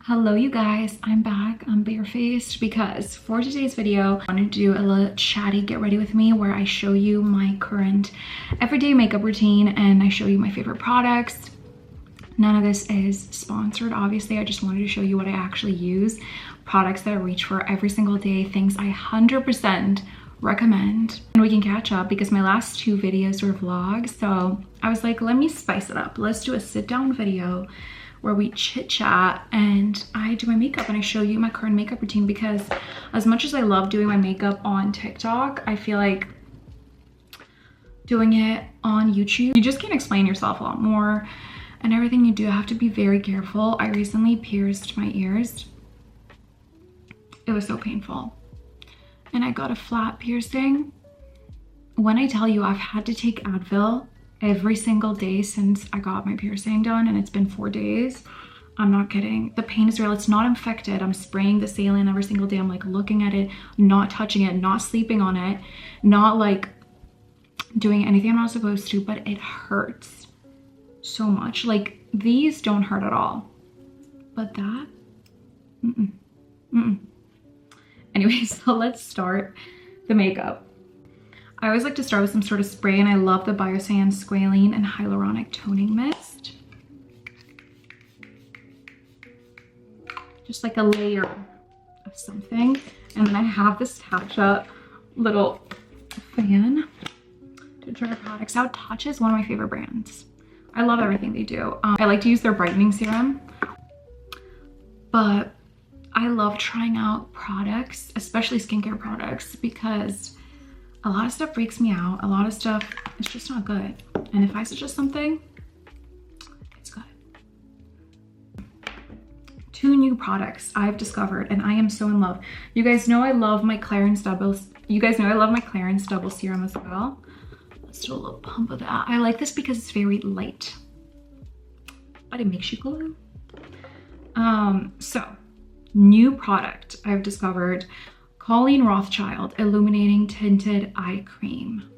Hello you guys, I'm back. I'm barefaced because for today's video, I wanted to do a little chatty get ready with me where I show you my current everyday makeup routine and I show you my favorite products. None of this is sponsored, obviously. I just wanted to show you what I actually use, products that I reach for every single day, things I 100% recommend. And we can catch up because my last two videos were vlogs, so I was like, let me spice it up. Let's do a sit down video where we chit chat and I do my makeup and I show you my current makeup routine, because as much as I love doing my makeup on TikTok, I feel like doing it on YouTube, you just can't explain yourself a lot more, and everything you do, I have to be very careful. I recently pierced my ears. It was so painful. And I got a flat piercing. When I tell you I've had to take Advil every single day since I got my piercing done, and it's been 4 days, I'm not kidding. The pain is real. It's not infected. I'm spraying the saline every single day. I'm like looking at it, not touching it, not sleeping on it, not like doing anything I'm not supposed to, but it hurts so much. Like these don't hurt at all, but that, Anyway, so let's start the makeup. I always like to start with some sort of spray, and I love the Biosan Squalene and Hyaluronic Toning Mist. Just like a layer of something. And then I have this Tatcha little fan to dry products out. Tatcha is one of my favorite brands. I love everything they do. I like to use their brightening serum, but I love trying out products, especially skincare products, because a lot of stuff freaks me out. A lot of stuff is just not good. And if I suggest something, it's good. 2 new products I've discovered and I am so in love. You guys know I love my Clarins Double. You guys know I love my Clarins Double Serum as well. Let's do a little pump of that. I like this because it's very light, but it makes you glow. So new product I've discovered. Colleen Rothschild Illuminating Tinted Eye Cream.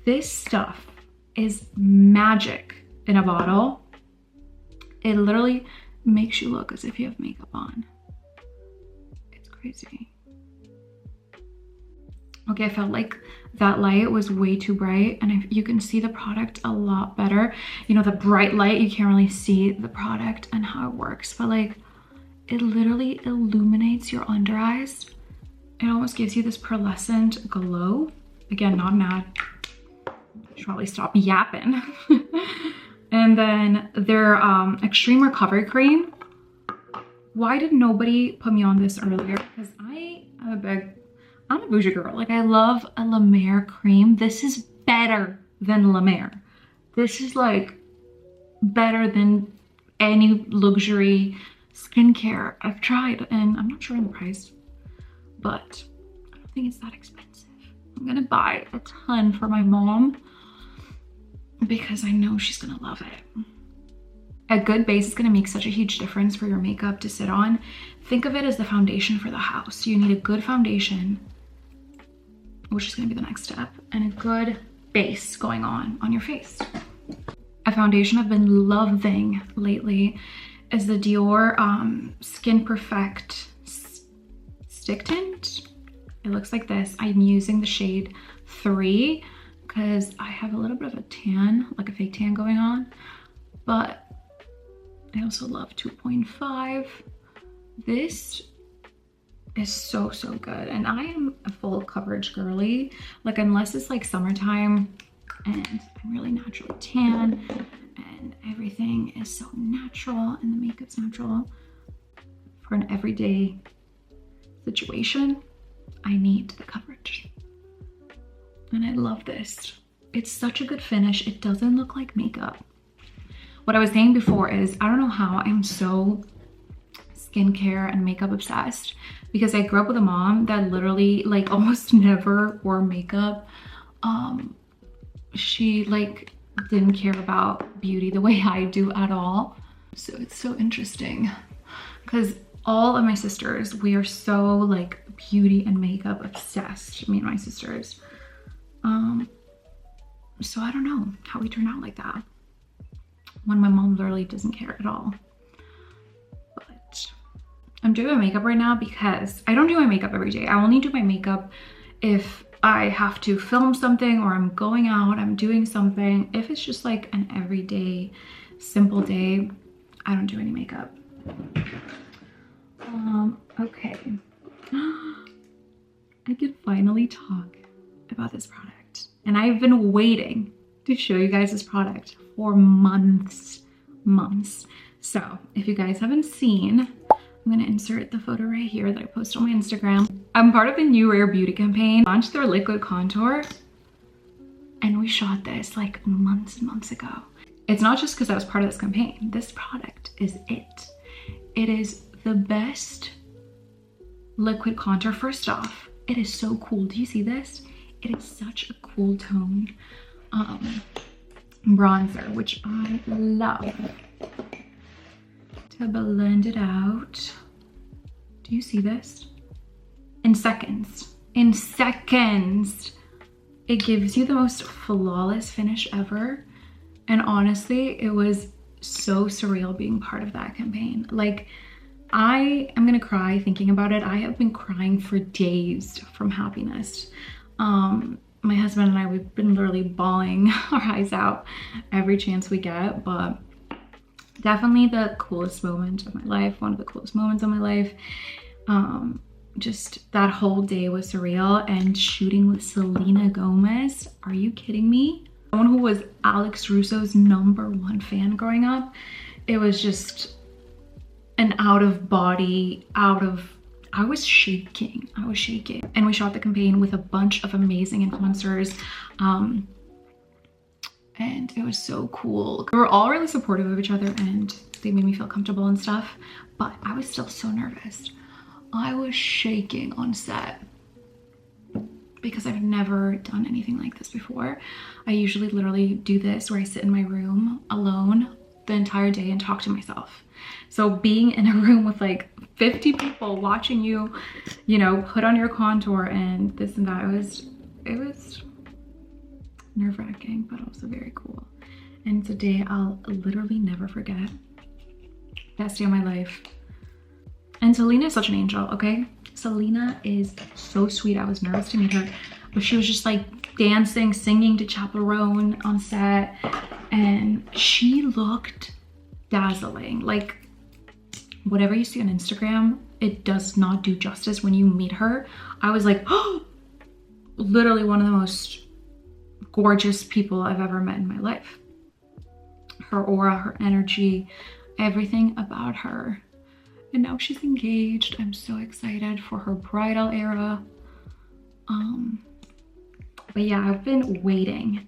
This stuff is magic in a bottle. It literally makes you look as if you have makeup on. It's crazy. Okay, I felt like that light was way too bright, and you can see the product a lot better. You know, the bright light, you can't really see the product and how it works, but like it literally illuminates your under eyes. It almost gives you this pearlescent glow. Again, not mad. I should probably stop yapping. And then their Extreme Recovery Cream. Why did nobody put me on this earlier? Because I'm a bougie girl. Like I love a La Mer cream. This is better than La Mer. This is like better than any luxury skincare I've tried. And I'm not sure on the price, but I don't think it's that expensive. I'm gonna buy a ton for my mom because I know she's gonna love it. A good base is gonna make such a huge difference for your makeup to sit on. Think of it as the foundation for the house. You need a good foundation, which is gonna be the next step, and a good base going on your face. A foundation I've been loving lately is the Dior Skin Perfect Stick Tint. It looks like this. I'm using the shade 3 because I have a little bit of a tan, like a fake tan going on, but I also love 2.5. This is so good, and I am a full coverage girly. Like unless it's like summertime and I'm really naturally tan and everything is so natural and the makeup's natural, for an everyday situation, I need the coverage. And I love this. It's such a good finish. It doesn't look like makeup. What I was saying before is, I don't know how I'm so skincare and makeup obsessed, because I grew up with a mom that literally like almost never wore makeup. She like didn't care about beauty the way I do at all. So it's so interesting because all of my sisters, we are so like beauty and makeup obsessed, me and my sisters. So I don't know how we turned out like that when my mom literally doesn't care at all. But I'm doing my makeup right now because I don't do my makeup every day. I only do my makeup if I have to film something or I'm going out, I'm doing something. If it's just like an everyday, simple day, I don't do any makeup. Okay. I can finally talk about this product. And I've been waiting to show you guys this product for months. So if you guys haven't seen, I'm gonna insert the photo right here that I posted on my Instagram. I'm part of the new Rare Beauty campaign, launched their liquid contour, and we shot this like months and months ago. It's not just because I was part of this campaign. This product is it. It is the best liquid contour. First off, it is so cool. Do you see this? It is such a cool tone bronzer, which I love. To blend it out. Do you see this? In seconds, it gives you the most flawless finish ever. And honestly, it was so surreal being part of that campaign. Like, I am gonna cry thinking about it. I have been crying for days from happiness. My husband and I, we've been literally bawling our eyes out every chance we get, but definitely the coolest moment of my life, one of the coolest moments of my life. Just that whole day was surreal, and shooting with Selena Gomez. Are you kidding me? Someone who was Alex Russo's #1 fan growing up. It was just an I was shaking. And we shot the campaign with a bunch of amazing influencers. And it was so cool. We were all really supportive of each other and they made me feel comfortable and stuff, but I was still so nervous. I was shaking on set because I've never done anything like this before. I usually literally do this where I sit in my room alone the entire day and talk to myself. So being in a room with like 50 people watching you, you know, put on your contour and this and that, it was nerve-wracking, but also very cool. And it's a day I'll literally never forget. Best day of my life. And Selena is such an angel, okay? Selena is so sweet. I was nervous to meet her, but she was just like dancing, singing to Chaperone on set, and she looked dazzling. Like, whatever you see on Instagram, it does not do justice when you meet her. I was like, oh, literally one of the most gorgeous people I've ever met in my life. Her aura, her energy, everything about her. And now she's engaged. I'm so excited for her bridal era. But yeah, I've been waiting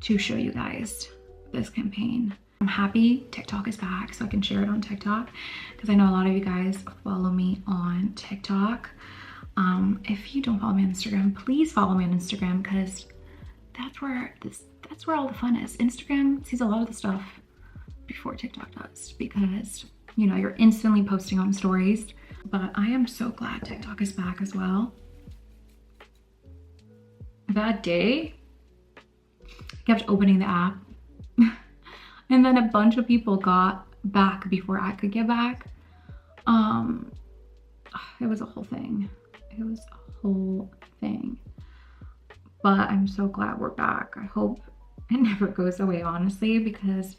to show you guys this campaign. I'm happy TikTok is back so I can share it on TikTok, because I know a lot of you guys follow me on TikTok. If you don't follow me on Instagram, please follow me on Instagram, because that's where all the fun is. Instagram sees a lot of the stuff before TikTok does, because you know, you're instantly posting on stories. But I am so glad TikTok is back as well. That day, I kept opening the app and then a bunch of people got back before I could get back. It was a whole thing. But I'm so glad we're back. I hope it never goes away, honestly, because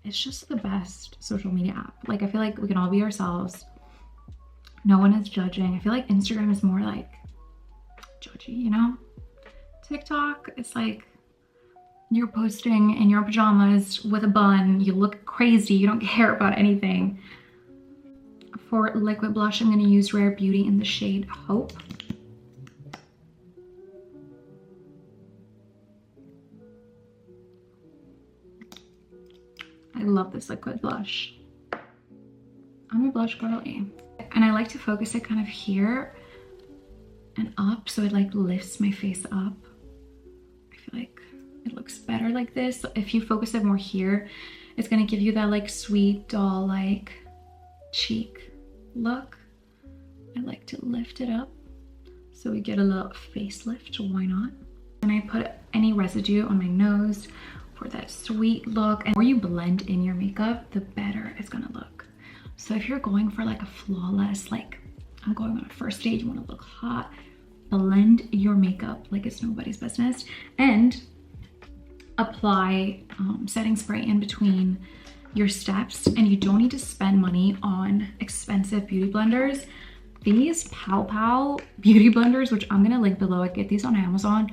it's just the best social media app. Like, I feel like we can all be ourselves. No one is judging. I feel like Instagram is more like judgy, you know? TikTok, it's like you're posting in your pajamas with a bun, you look crazy, you don't care about anything. For liquid blush, I'm gonna use Rare Beauty in the shade Hope. I love this liquid blush. I'm a blush girly. And I like to focus it kind of here and up, so it like lifts my face up. I feel like it looks better like this. If you focus it more here, it's gonna give you that like sweet doll like cheek look. I like to lift it up so we get a little facelift, why not? And I put any residue on my nose for that sweet look. And the more you blend in your makeup, the better it's gonna look. So if you're going for like a flawless, like I'm going on a first date, you wanna look hot, blend your makeup like it's nobody's business, and apply setting spray in between your steps. And you don't need to spend money on expensive beauty blenders. These Pow Pow beauty blenders, which I'm gonna link below, I get these on Amazon,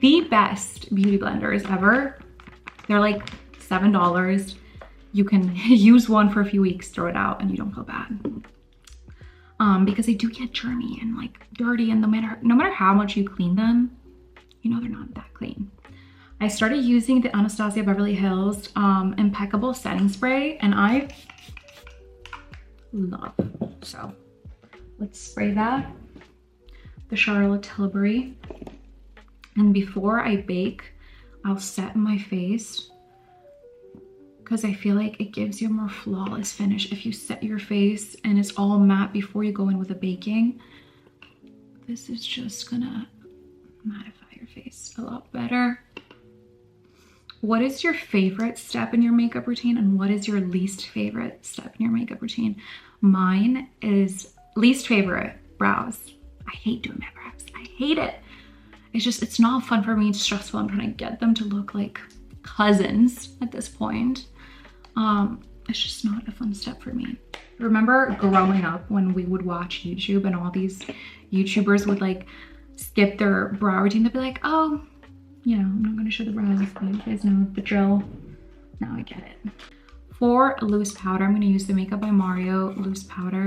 the best beauty blenders ever. They're like $7. You can use one for a few weeks, throw it out, and you don't feel bad. Because they do get germy and like dirty, and no matter how much you clean them, you know they're not that clean. I started using the Anastasia Beverly Hills Impeccable Setting Spray, and I love. So let's spray that. The Charlotte Tilbury. And before I bake, I'll set my face, because I feel like it gives you a more flawless finish if you set your face and it's all matte before you go in with the baking. This is just gonna mattify your face a lot better. What is your favorite step in your makeup routine, and what is your least favorite step in your makeup routine? Mine is least favorite, brows. I hate doing my brows. I hate it. It's not fun for me. It's stressful. I'm trying to get them to look like cousins at this point. It's just not a fun step for me. Remember growing up when we would watch YouTube and all these YouTubers would like skip their brow routine? They'd be like, oh, you know, I'm not going to show the brows, but you guys know the drill. Now I get it. For loose powder, I'm going to use the Makeup by Mario loose powder.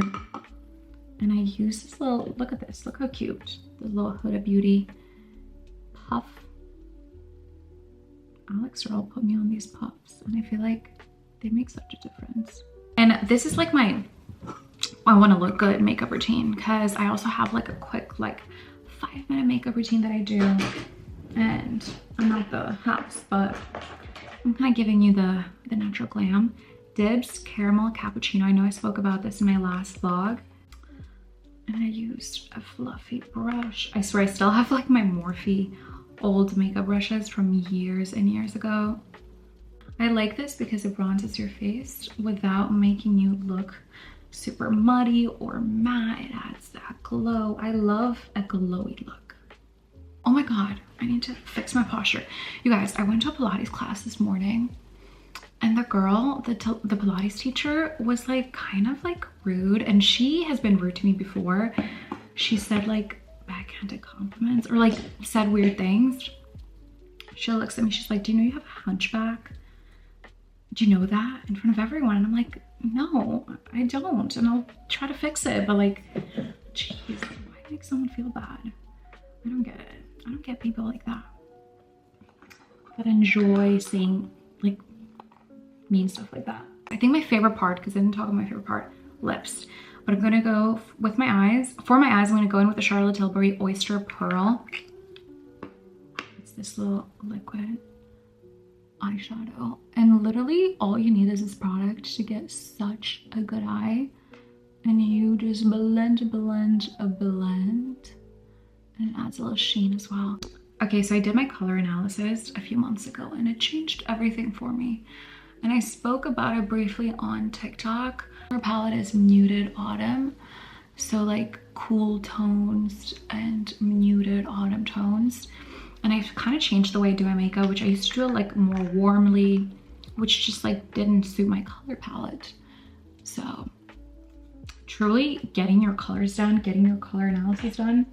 And I use this little, look at this, look how cute. The little Huda Beauty puff. Alex Earl put me on these puffs, and I feel like they make such a difference. And this is like my, I want to look good makeup routine, because I also have like a quick like 5-minute makeup routine that I do. And I'm not the house, but I'm kind of giving you the natural glam. Dibs Caramel Cappuccino. I know I spoke about this in my last vlog. And I used a fluffy brush. I swear I still have like my Morphe old makeup brushes from years and years ago. I like this because it bronzes your face without making you look super muddy or matte. It adds that glow. I love a glowy look. Oh my God, I need to fix my posture. You guys, I went to a Pilates class this morning, and the girl, the Pilates teacher, was like kind of like rude, and she has been rude to me before. She said like backhanded compliments or like said weird things. She looks at me, she's like, do you know you have a hunchback? Do you know that? In front of everyone. And I'm like, no, I don't, and I'll try to fix it. But like, jeez, why make someone feel bad? I don't get it. I don't get people like that enjoy saying like mean stuff like that. I think my favorite part, because I didn't talk about my favorite part, lips. But I'm gonna go with my eyes. For my eyes, I'm gonna go in with the Charlotte Tilbury Oyster Pearl. It's this little liquid eyeshadow. And literally all you need is this product to get such a good eye. And you just blend. And it adds a little sheen as well. Okay, so I did my color analysis a few months ago, and it changed everything for me. And I spoke about it briefly on TikTok. Our palette is Muted Autumn. So like cool tones and muted autumn tones. And I've kind of changed the way I do my makeup, which I used to do like more warmly, which just like didn't suit my color palette. So truly getting your colors done, getting your color analysis done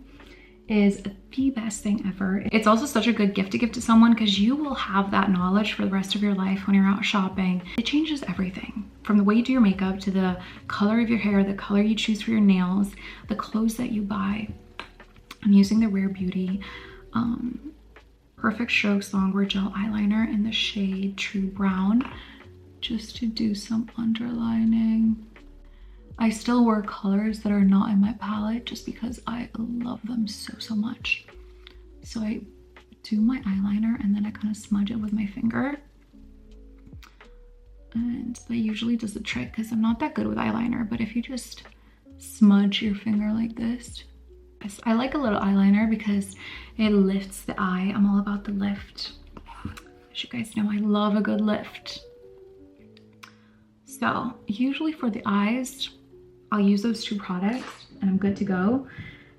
is the best thing ever. It's also such a good gift to give to someone, because you will have that knowledge for the rest of your life when you're out shopping. It changes everything, from the way you do your makeup to the color of your hair, the color you choose for your nails, the clothes that you buy. I'm using the Rare Beauty Perfect Strokes Longwear Gel Eyeliner in the shade True Brown, just to do some underlining. I still wear colors that are not in my palette just because I love them so much. So I do my eyeliner and then I kind of smudge it with my finger. And that usually does the trick, because I'm not that good with eyeliner, but if you just smudge your finger like this, I like a little eyeliner because it lifts the eye. I'm all about the lift. As you guys know, I love a good lift. So usually for the eyes, I'll use those two products and I'm good to go.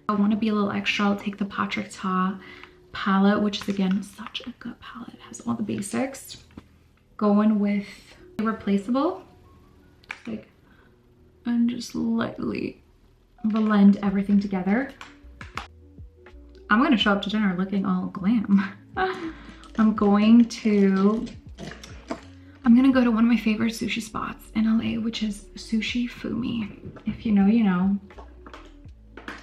I want to be a little extra. I'll take the Patrick Ta palette, which is again such a good palette. It has all the basics. Going with Irreplaceable, like, and just lightly blend everything together. I'm gonna show up to dinner looking all glam. I'm gonna go to one of my favorite sushi spots in LA, which is Sushi Fumi. If you know, you know.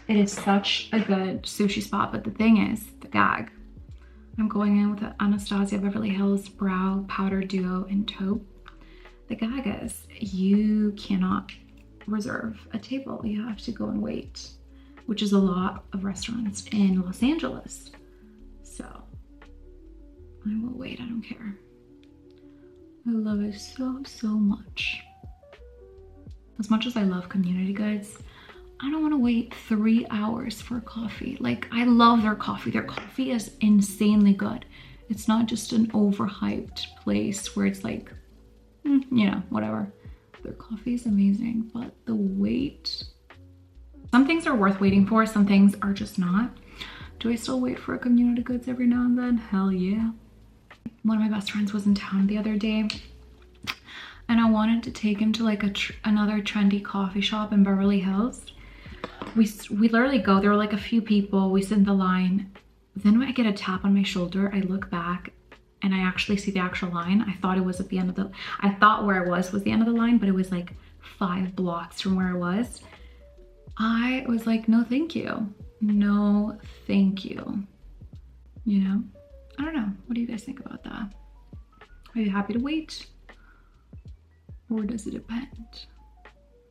It is such a good sushi spot, but the thing is, the gag. I'm going in with the Anastasia Beverly Hills Brow Powder Duo in Taupe. The gag is, you cannot reserve a table. You have to go and wait, which is a lot of restaurants in Los Angeles. So I will wait, I don't care. I love it so, so much. As much as I love Community Goods, I don't want to wait 3 hours for coffee. Like, I love their coffee. Their coffee is insanely good. It's not just an overhyped place where it's like, you know, whatever. Their coffee is amazing, but the wait. Some things are worth waiting for, some things are just not. Do I still wait for a Community Goods every now and then? Hell yeah. One of my best friends was in town the other day and I wanted to take him to like another trendy coffee shop in Beverly Hills. We literally go, there were like a few people, we sit in the line. Then when I get a tap on my shoulder, I look back and I actually see the actual line. I thought it was at the end of the, I thought where I was the end of the line, but it was like 5 blocks from where I was. I was like, no, thank you. No, thank you. You know, I don't know. What do you guys think about that? Are you happy to wait? Or does it depend?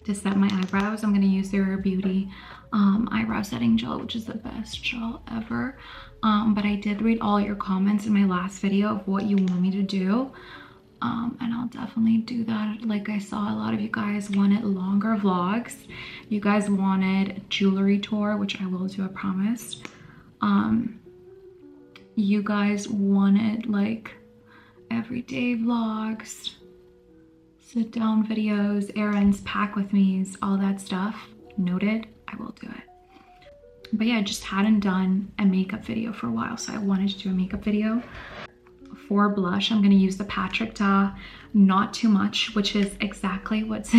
To set my eyebrows, I'm going to use their Beauty eyebrow setting gel, which is the best gel ever. But I did read all your comments in my last video of what you want me to do. And I'll definitely do that. Like, I saw a lot of you guys wanted longer vlogs. You guys wanted a jewelry tour, which I will do, I promise. You guys wanted like everyday vlogs, sit down videos, errands, pack with me's, all that stuff. Noted, I will do it. But yeah, I just hadn't done a makeup video for a while, so I wanted to do a makeup video. For blush, I'm going to use the Patrick Ta Not Too Much, which is exactly what's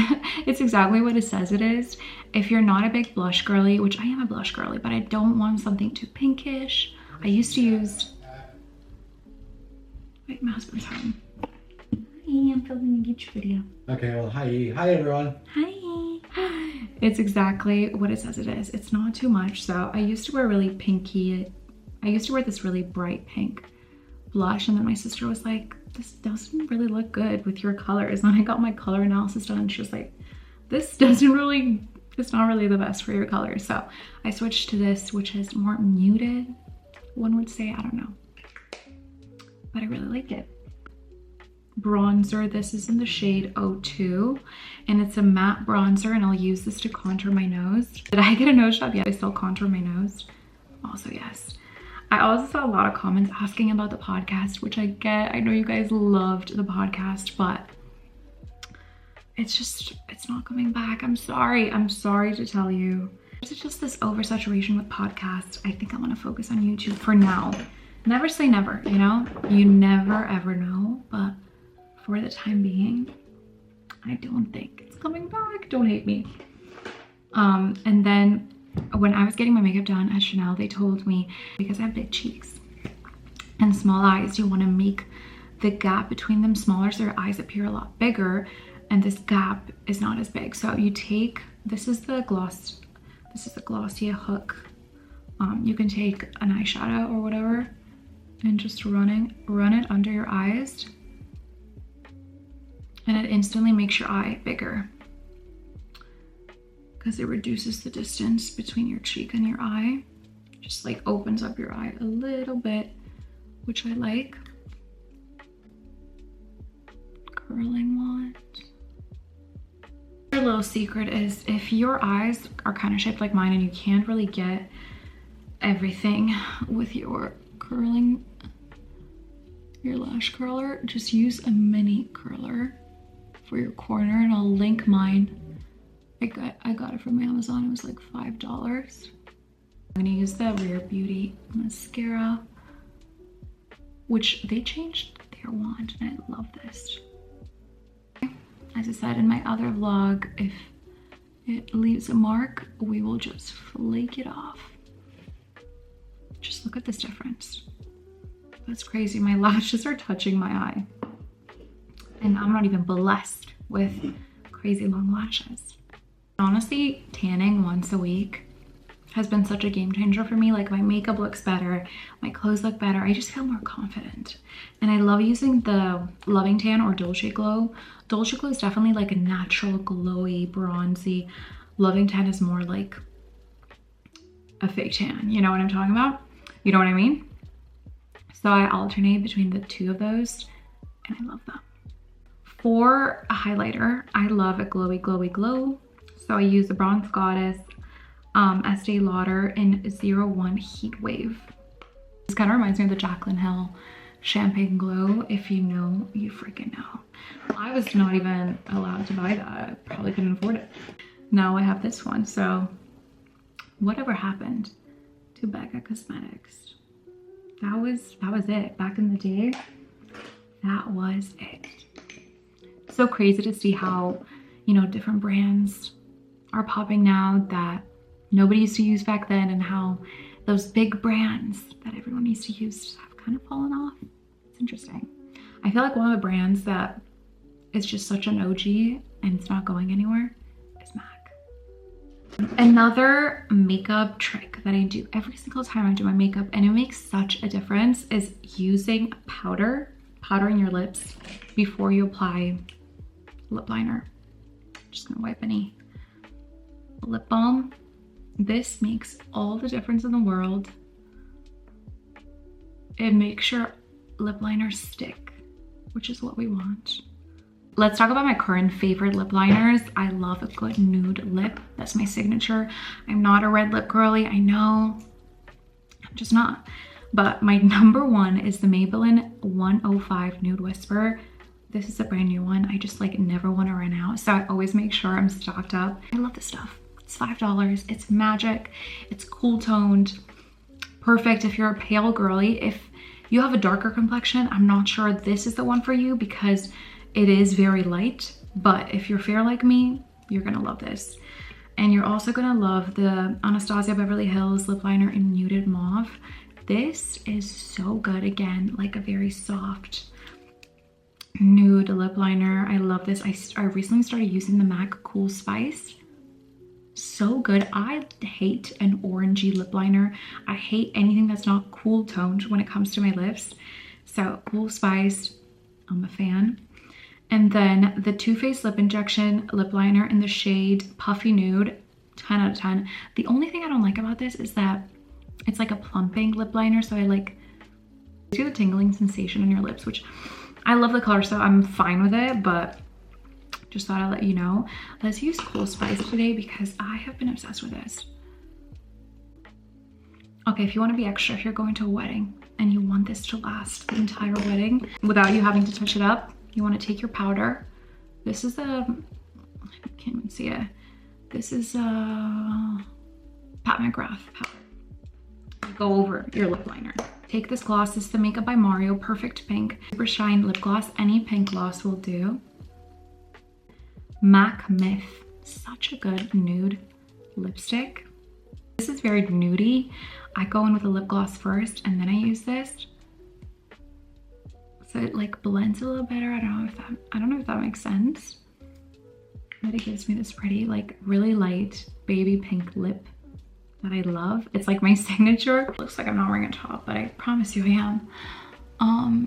it's exactly what it says it is. If you're not a big blush girly, which I am a blush girly, but I don't want something too pinkish. I used to use, wait, my husband's home. Hi, I'm filming a YouTube video. Okay, well, hi everyone. Hi. It's exactly what it says it is. It's not too much. So I used to wear really pinky, I used to wear this really bright pink blush, and then my sister was like, this doesn't really look good with your colors. And I got my color analysis done and she was like, this doesn't really, it's not really the best for your colors. So I switched to this, which is more muted, one would say, I don't know, but I really like it. Bronzer, this is in the shade 02 and it's a matte bronzer, and I'll use this to contour my nose. Did I get a nose job? Yeah, I still contour my nose. Also, yes. I also saw a lot of comments asking about the podcast, which I get. I know you guys loved the podcast, but it's just, it's not coming back. I'm sorry to tell you. There's just this oversaturation with podcasts. I think I'm gonna focus on YouTube for now. Never say never, you know? You never ever know, but for the time being, I don't think it's coming back. Don't hate me. And then when I was getting my makeup done at Chanel, they told me, because I have big cheeks and small eyes, you want to make the gap between them smaller so your eyes appear a lot bigger, and this gap is not as big. So you take, this is the Glossier Hook. You can take an eyeshadow or whatever and just run it under your eyes, and it instantly makes your eye bigger because it reduces the distance between your cheek and your eye. Just like opens up your eye a little bit, which I like. Curling wand. Your little secret is, if your eyes are kind of shaped like mine and you can't really get everything with your curling, your lash curler. Just use a mini curler for your corner, and I'll link mine. I got it from Amazon. It was like $5. I'm gonna use the Rare Beauty mascara, which they changed their wand, and I love this. As I said in my other vlog, if it leaves a mark, we will just flake it off. Just look at this difference. That's crazy. My lashes are touching my eye. And I'm not even blessed with crazy long lashes. Honestly, tanning once a week has been such a game changer for me. Like, my makeup looks better, my clothes look better. I just feel more confident. And I love using the Loving Tan or Dolce Glow. Dolce Glow is definitely like a natural, glowy, bronzy. Loving Tan is more like a fake tan. You know what I'm talking about? You know what I mean? So I alternate between the two of those, and I love them. For a highlighter, I love a glowy, glowy glow. So I use the Bronze Goddess Estee Lauder in 01 Heat Wave. This kind of reminds me of the Jaclyn Hill Champagne Glow. If you know, you freaking know. I was not even allowed to buy that. I probably couldn't afford it. Now I have this one. So whatever happened to Becca Cosmetics? That was it. Back in the day, that was it. So crazy to see how, you know, different brands are popping now that nobody used to use back then, and how those big brands that everyone used to use have kind of fallen off. It's interesting. I feel like one of the brands that is just such an OG and it's not going anywhere is MAC. Another makeup trick that I do every single time I do my makeup, and it makes such a difference, is using powdering your lips before you apply lip liner. Just gonna wipe any lip balm. This makes all the difference in the world. It makes your lip liner stick, which is what we want. Let's talk about my current favorite lip liners. I love a good nude lip. That's my signature. I'm not a red lip girly, I know. I'm just not. But my number one is the Maybelline 105 Nude Whisper. This is a brand new one. I just like never want to run out, so I always make sure I'm stocked up. I love this stuff. It's $5. It's magic. It's cool toned. Perfect if you're a pale girly. If you have a darker complexion, I'm not sure this is the one for you because it is very light. But if you're fair like me, you're gonna love this. And you're also gonna love the Anastasia Beverly Hills lip liner in Muted Mauve. This is so good. Again, like a very soft nude lip liner. I love this. I recently started using the MAC Cool Spice. So good. I hate an orangey lip liner. I hate anything that's not cool toned when it comes to my lips. So Cool Spice, I'm a fan. And then the Too Faced Lip Injection lip liner in the shade Puffy Nude, 10 out of 10. The only thing I don't like about this is that it's like a plumping lip liner. So I like do the tingling sensation on your lips, which I love the color, so I'm fine with it, but just thought I'd let you know. Let's use Cool Spice today because I have been obsessed with this. Okay, if you want to be extra, if you're going to a wedding and you want this to last the entire wedding without you having to touch it up, you want to take your powder. This is I can't even see it. This is Pat McGrath powder. Go over your lip liner. Take this gloss. This is the Makeup by Mario Perfect Pink Super Shine Lip Gloss. Any pink gloss will do. MAC Myth, such a good nude lipstick. This is very nudie. I go in with a lip gloss first and then I use this. So it like blends a little better. I don't know if that makes sense. But it gives me this pretty, like really light baby pink lip that I love. It's like my signature. Looks like I'm not wearing a top, but I promise you I am.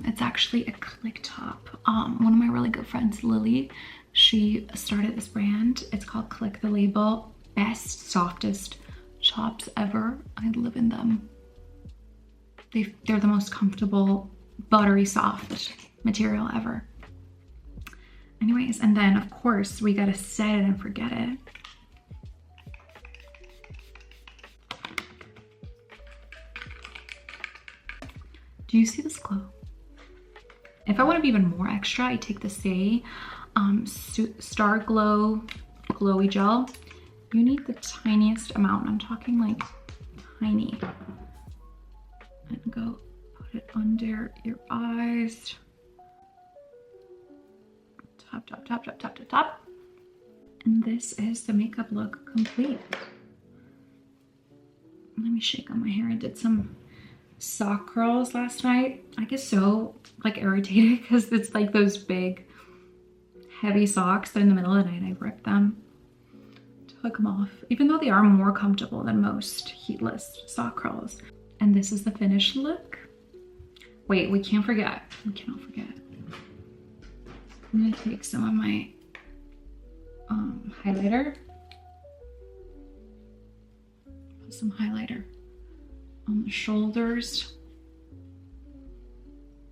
It's actually a click top. One of my really good friends, Lily, she started this brand. It's called Click the Label. Best, softest tops ever. I live in them. They're the most comfortable, buttery soft material ever. Anyways, and then of course we gotta set it and forget it. Do you see this glow? If I want to be even more extra, I take the Say Star Glow Glowy Gel. You need the tiniest amount. I'm talking like tiny. And go put it under your eyes. Tap, tap, tap, tap, tap, tap, tap. And this is the makeup look complete. Let me shake on my hair. I did some sock curls last night. I get so like irritated because it's like those big heavy socks that in the middle of the night I rip them, took them off, even though they are more comfortable than most heatless sock curls. And this is the finished look. Wait, we can't forget. We cannot forget. I'm gonna take some of my highlighter. Put some highlighter on the shoulders,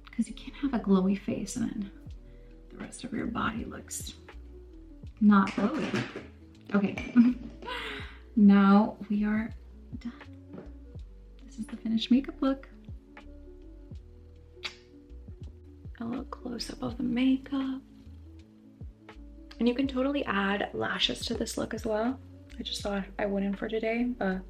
because you can't have a glowy face and then the rest of your body looks not glowy. Okay, now we are done. This is the finished makeup look. A little close up of the makeup. And you can totally add lashes to this look as well. I just thought I wouldn't for today, but